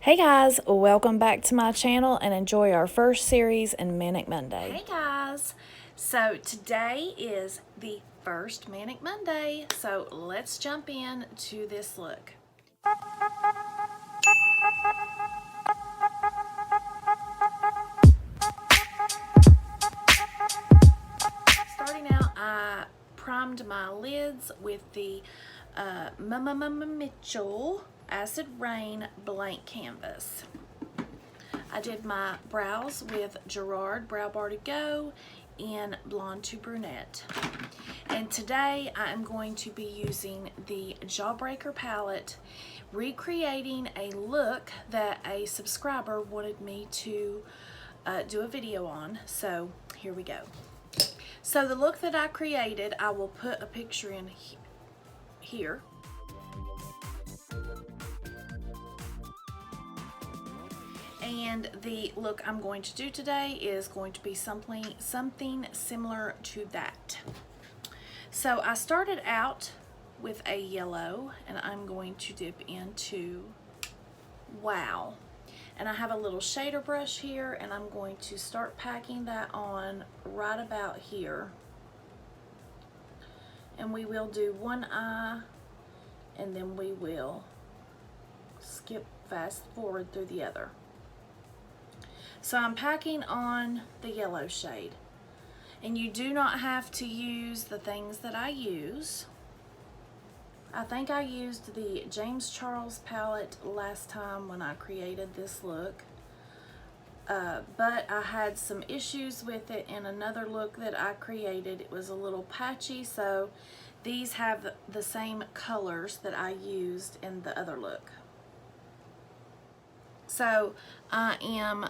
Hey guys, welcome back to my channel and enjoy our first series in Manic Monday. Hey guys, so today is the first Manic Monday, so let's jump in to this look. Starting out, I primed my lids with the Mitchell Acid Rain Blank Canvas. I did my brows with Gerard Brow Bar to Go in Blonde to Brunette. And today I am going to be using the Jawbreaker palette, recreating a look that a subscriber wanted me to do a video on. So here we go. So the look that I created, I will put a picture in here. And the look I'm going to do today is going to be something similar to that. So I started out with a yellow and I'm going to dip into Wow. And I have a little shader brush here and I'm going to start packing that on right about here. And we will do one eye and then we will skip fast forward through the other. So I'm packing on the yellow shade. And you do not have to use the things that I use. I think I used the James Charles palette last time when I created this look. But I had some issues with it in another look that I created. It was a little patchy, so these have the same colors that I used in the other look. So I am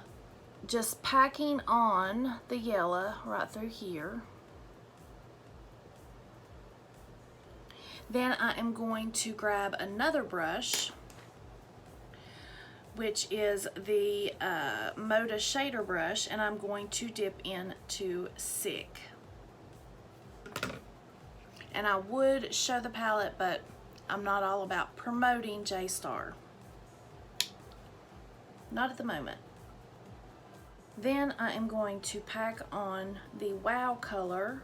just packing on the yellow right through here. Then I am going to grab another brush, which is the Moda shader brush, and I'm going to dip into Sick. And I would show the palette, but I'm not all about promoting J-Star. Not at the moment. Then I am going to pack on the Wow color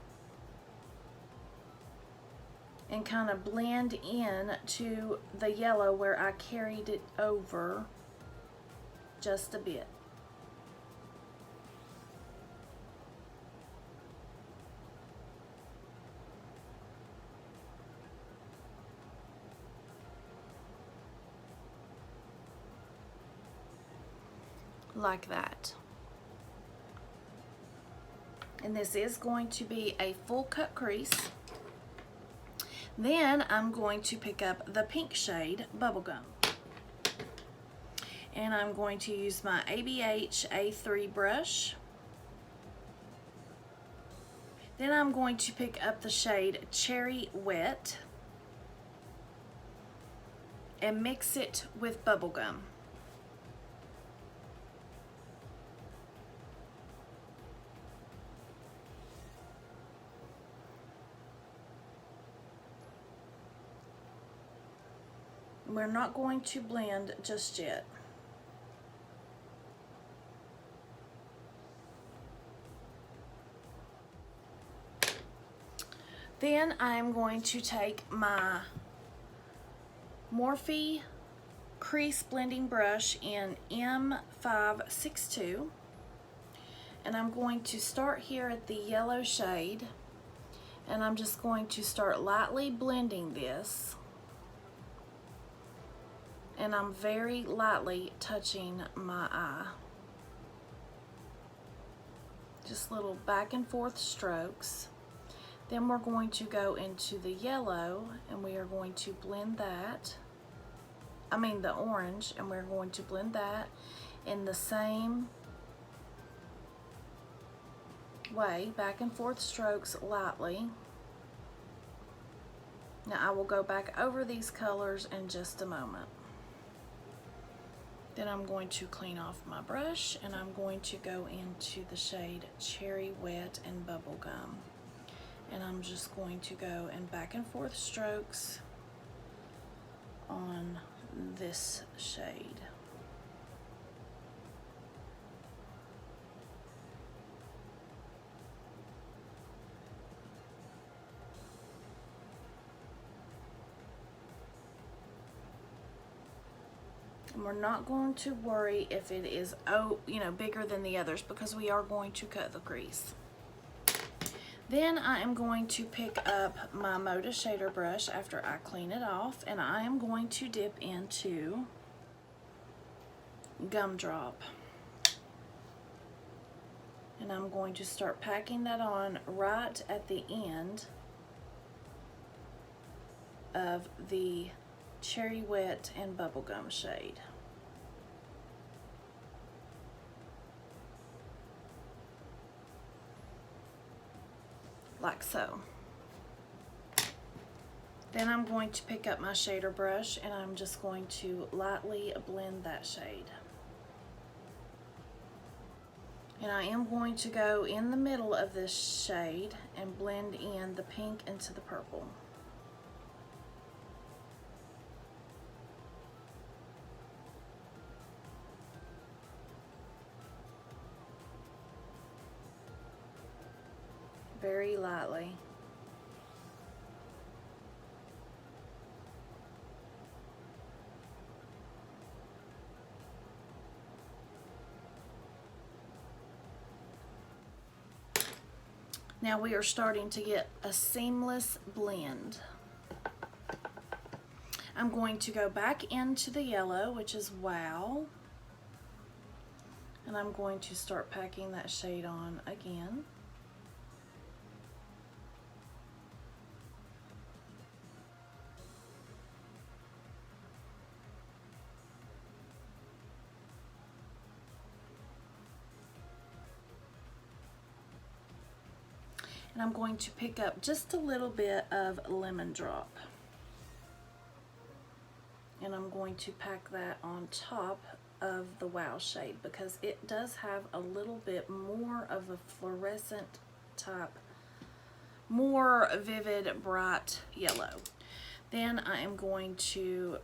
and kind of blend in to the yellow where I carried it over just a bit. Like that. And this is going to be a full cut crease. Then I'm going to pick up the pink shade Bubblegum. And I'm going to use my ABH A3 brush. Then I'm going to pick up the shade Cherry Wet and mix it with Bubblegum. We're not going to blend just yet. Then I'm going to take my Morphe crease blending brush in M562 and I'm going to start here at the yellow shade and I'm just going to start lightly blending this. And I'm very lightly touching my eye. Just little back and forth strokes. Then we're going to go into the yellow and we are going to blend that. I mean the orange, and we're going to blend that in the same way, back and forth strokes lightly. Now I will go back over these colors in just a moment. Then I'm going to clean off my brush and I'm going to go into the shade Cherry Wet and Bubblegum. And I'm just going to go in back and forth strokes on this shade. And we're not going to worry if it is, bigger than the others, because we are going to cut the crease. Then I am going to pick up my Moda shader brush after I clean it off, and I am going to dip into Gumdrop. And I'm going to start packing that on right at the end of the Cherry Wet and Bubblegum shade. Like so. Then I'm going to pick up my shader brush and I'm just going to lightly blend that shade. And I am going to go in the middle of this shade and blend in the pink into the purple. Very lightly. Now we are starting to get a seamless blend. I'm going to go back into the yellow, which is Wow, and I'm going to start packing that shade on again. And I'm going to pick up just a little bit of Lemon Drop. And I'm going to pack that on top of the Wow shade because it does have a little bit more of a fluorescent type, more vivid, bright yellow. Then I am going to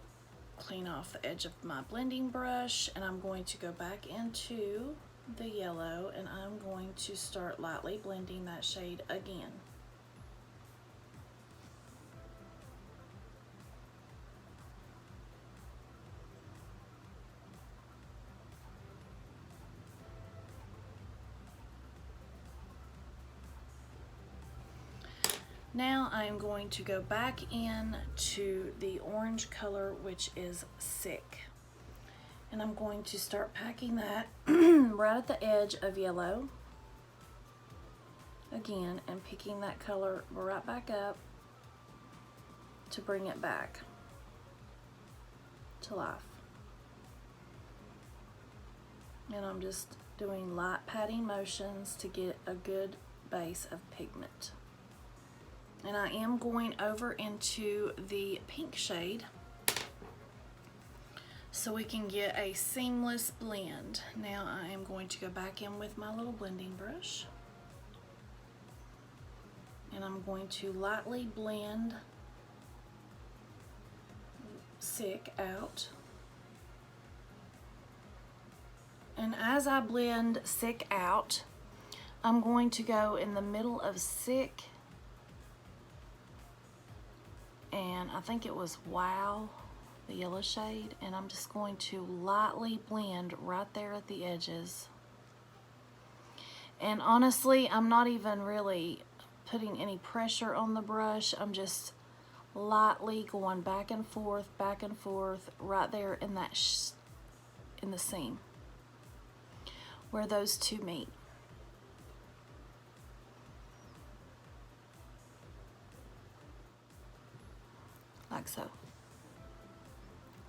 clean off the edge of my blending brush and I'm going to go back into the yellow and I'm going to start lightly blending that shade again. Now I am going to go back in to the orange color, which is Sick. And I'm going to start packing that right at the edge of yellow again and picking that color right back up to bring it back to life. And I'm just doing light patting motions to get a good base of pigment. And I am going over into the pink shade so we can get a seamless blend. Now I am going to go back in with my little blending brush and I'm going to lightly blend Sick out. And as I blend Sick out, I'm going to go in the middle of Sick and I think it was Wow, the yellow shade, and I'm just going to lightly blend right there at the edges. And honestly, I'm not even really putting any pressure on the brush. I'm just lightly going back and forth right there in that in the seam where those two meet. Like so.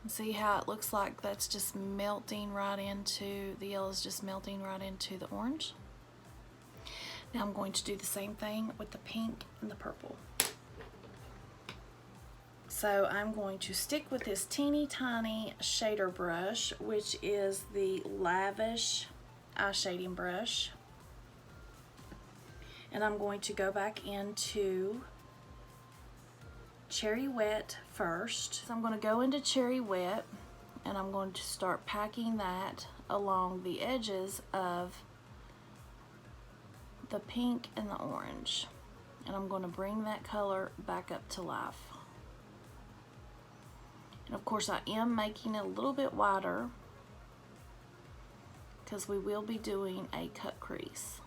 See how it looks like that's just melting right into, the yellow is just melting right into the orange. Now I'm going to do the same thing with the pink and the purple. So I'm going to stick with this teeny tiny shader brush, which is the Lavish eye shading brush. And I'm going to go back into Cherry Wet first. So I'm going to go into Cherry Wet and I'm going to start packing that along the edges of the pink and the orange. And I'm going to bring that color back up to life. And of course I am making it a little bit wider because we will be doing a cut crease.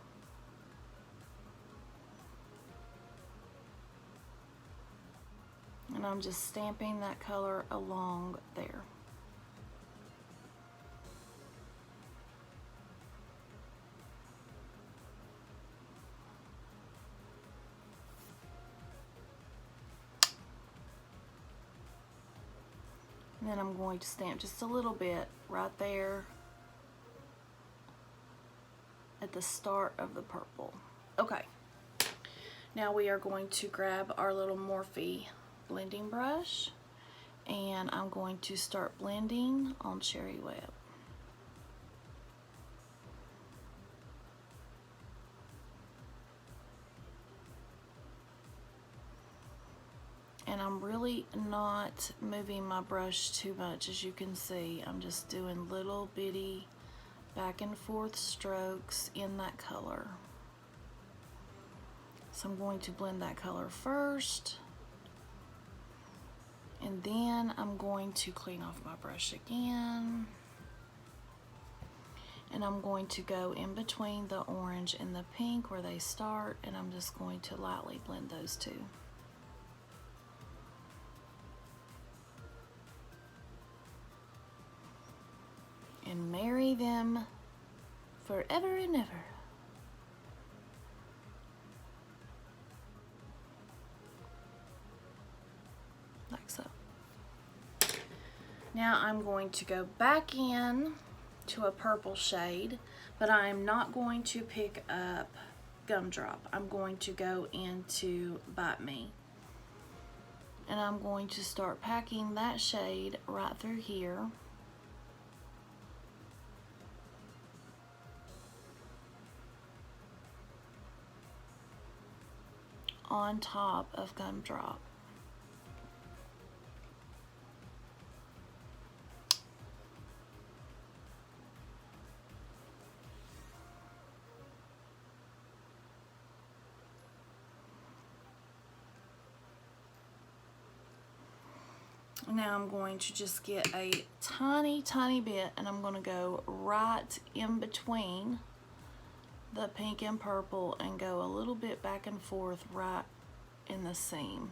And I'm just stamping that color along there. And then I'm going to stamp just a little bit right there at the start of the purple. Okay, now we are going to grab our little Morphe blending brush, and I'm going to start blending on Cherry Web. And I'm really not moving my brush too much, as you can see. I'm just doing little bitty back and forth strokes in that color. So I'm going to blend that color first, and then I'm going to clean off my brush again, and I'm going to go in between the orange and the pink where they start, and I'm just going to lightly blend those two. And marry them forever and ever. Like so. Now I'm going to go back in to a purple shade, but I'm not going to pick up Gumdrop. I'm going to go into Bite Me. And I'm going to start packing that shade right through here. On top of Gumdrop. Now I'm going to just get a tiny bit, and I'm going to go right in between the pink and purple and go a little bit back and forth right in the seam.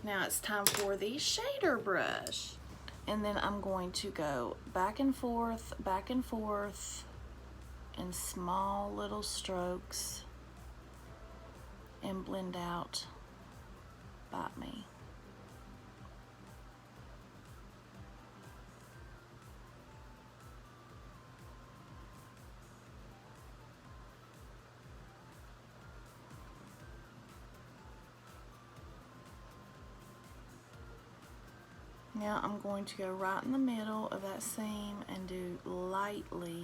Now it's time for the shader brush, and then I'm going to go back and forth in small little strokes and blend out Bite Me. Now I'm going to go right in the middle of that seam and do lightly,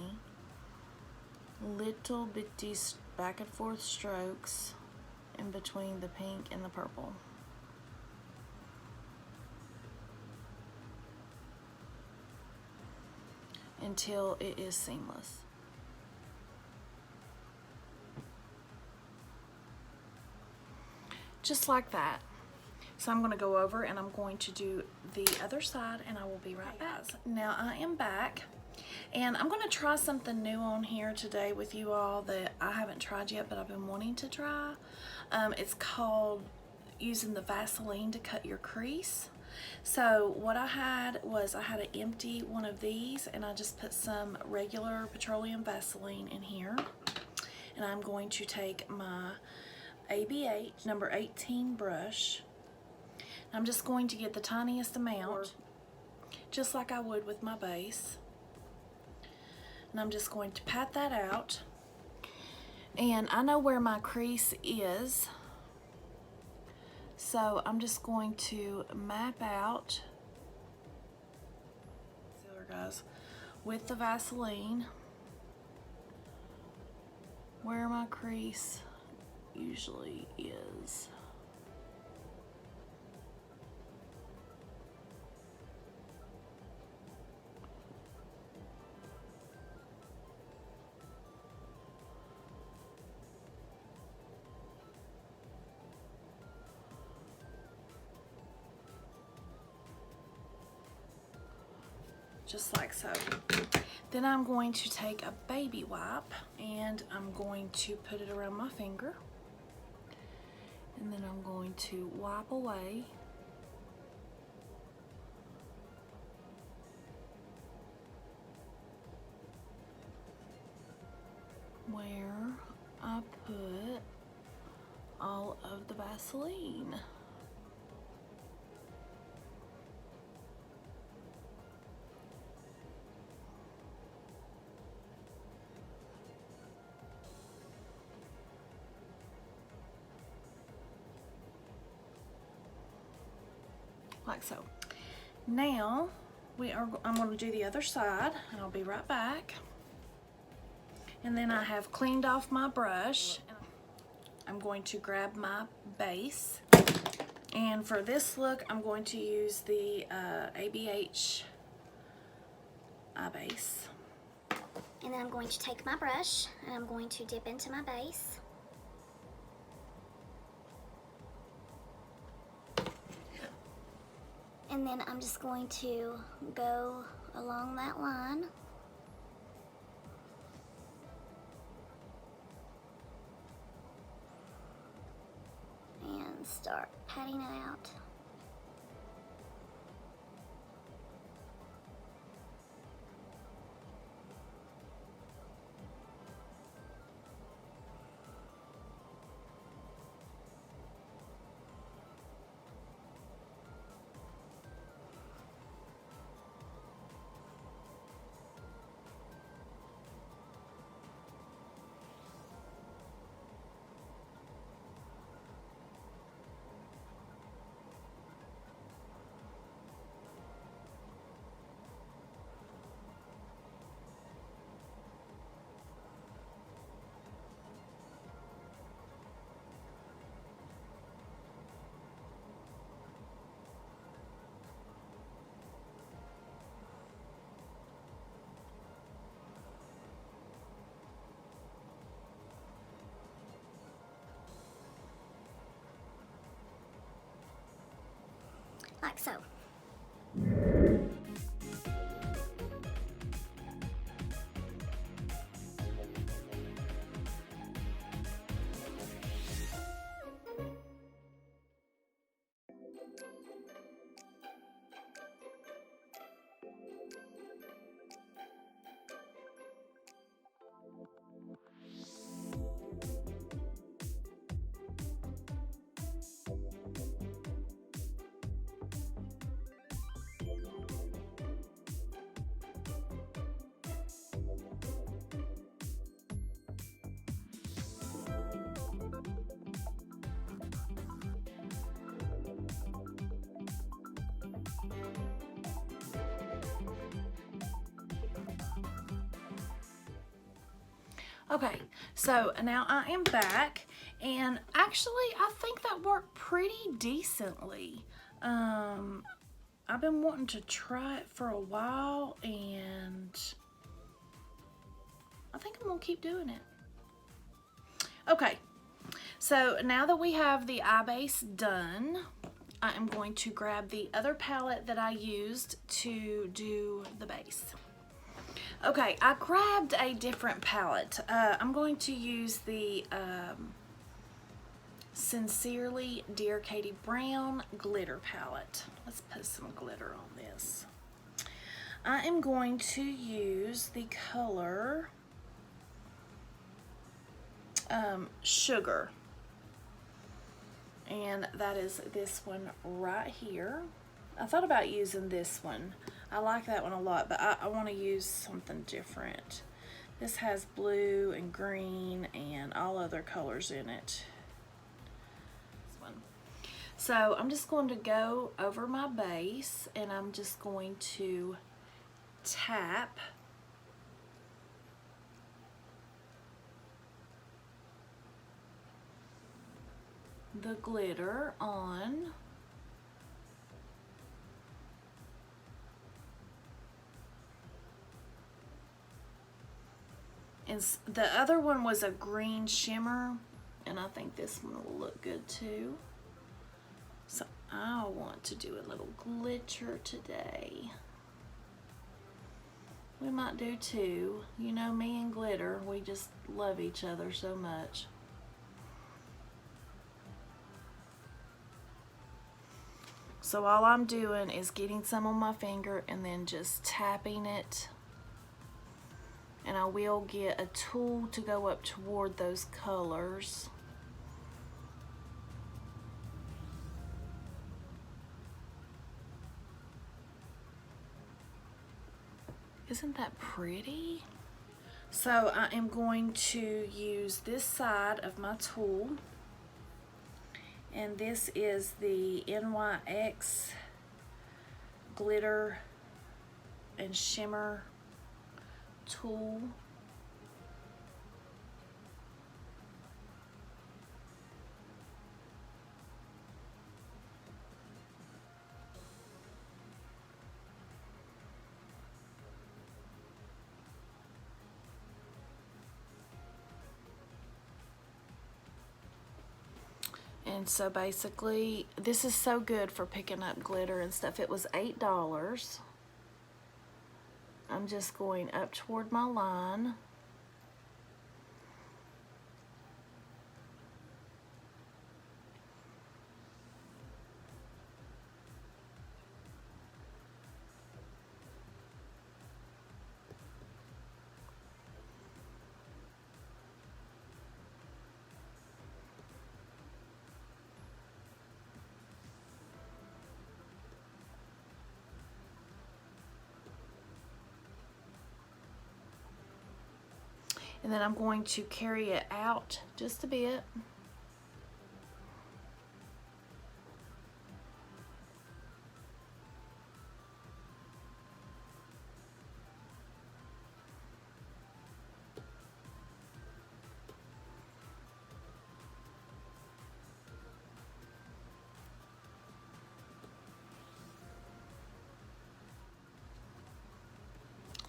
little bitty back and forth strokes in between the pink and the purple. Until it is seamless. Just like that. So I'm going to go over and I'm going to do the other side, and I will be right back. Now I am back, and I'm going to try something new on here today with you all that I haven't tried yet, but I've been wanting to try. It's called using the Vaseline to cut your crease. So what I had was I had an empty one of these, and I just put some regular petroleum Vaseline in here, and I'm going to take my AB8 number 18 brush. I'm just going to get the tiniest amount, just like I would with my base, and I'm just going to pat that out. And I know where my crease is, so I'm just going to map out, see there, guys, with the Vaseline where my crease usually is. just like so. Then I'm going to take a baby wipe and I'm going to put it around my finger. And then I'm going to wipe away where I put all of the Vaseline. Like so. Now I'm going to do the other side and I'll be right back. And then I have cleaned off my brush. I'm going to grab my base, and for this look I'm going to use the ABH eye base. And then I'm going to take my brush and I'm going to dip into my base. And then I'm just going to go along that line. And start patting it out. Like so. Okay, so now I am back, and actually I think that worked pretty decently. I've been wanting to try it for a while, and I think I'm gonna keep doing it. Okay, so now that we have the eye base done, I am going to grab the other palette that I used to do the base. Okay, I grabbed a different palette. I'm going to use the Sincerely Dear Katie Brown glitter palette. Let's put some glitter on this. I am going to use the color Sugar. And that is this one right here. I thought about using this one. I like that one a lot, but I want to use something different. This has blue and green and all other colors in it. This one. So I'm just going to go over my base and I'm just going to tap the glitter on. And the other one was a green shimmer, and I think this one will look good too. So I want to do a little glitter today. We might do 2. You know, me and glitter, we just love each other so much. So all I'm doing is getting some on my finger and then just tapping it. And I will get a tool to go up toward those colors. Isn't that pretty? So I am going to use this side of my tool, and this is the NYX glitter and shimmer tool. And so basically, this is so good for picking up glitter and stuff. It was $8. I'm just going up toward my line. And then I'm going to carry it out just a bit.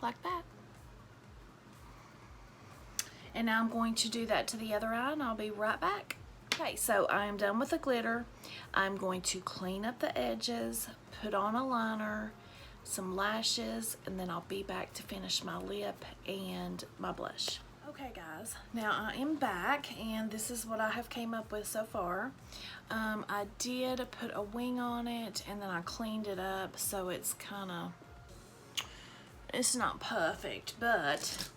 Like that. And now I'm going to do that to the other eye, and I'll be right back. Okay, so I am done with the glitter. I'm going to clean up the edges, put on a liner, some lashes, and then I'll be back to finish my lip and my blush. Okay guys, now I am back, and this is what I have came up with so far. I did put a wing on it, and then I cleaned it up, so it's it's not perfect, but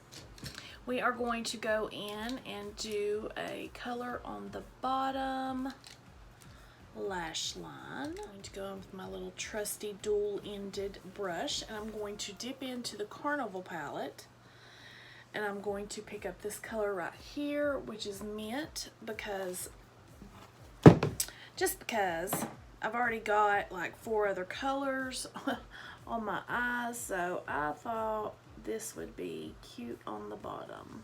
we are going to go in and do a color on the bottom lash line. I'm going to go in with my little trusty dual-ended brush, and I'm going to dip into the Carnival palette, and I'm going to pick up this color right here, which is Mint, just because I've already got like 4 other colors on my eyes, so I thought this would be cute on the bottom.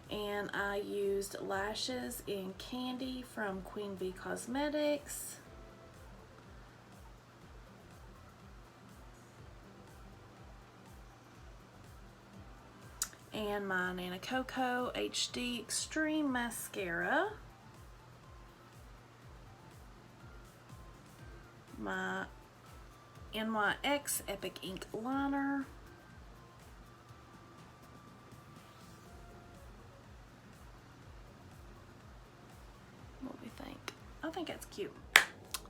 And I used lashes in Candy from Queenvee Cosmetics. And my Nanacoco HD Extreme Mascara. My NYX Epic Ink Liner. What do we think? I think it's cute.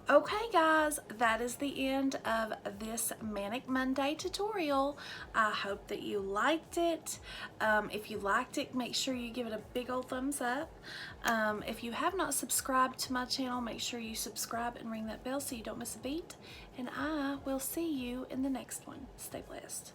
Okay guys, that is the end of this Manic Monday tutorial. I hope that you liked it. If you liked it, make sure you give it a big old thumbs up. If you have not subscribed to my channel, make sure you subscribe and ring that bell so you don't miss a beat. And I will see you in the next one. Stay blessed.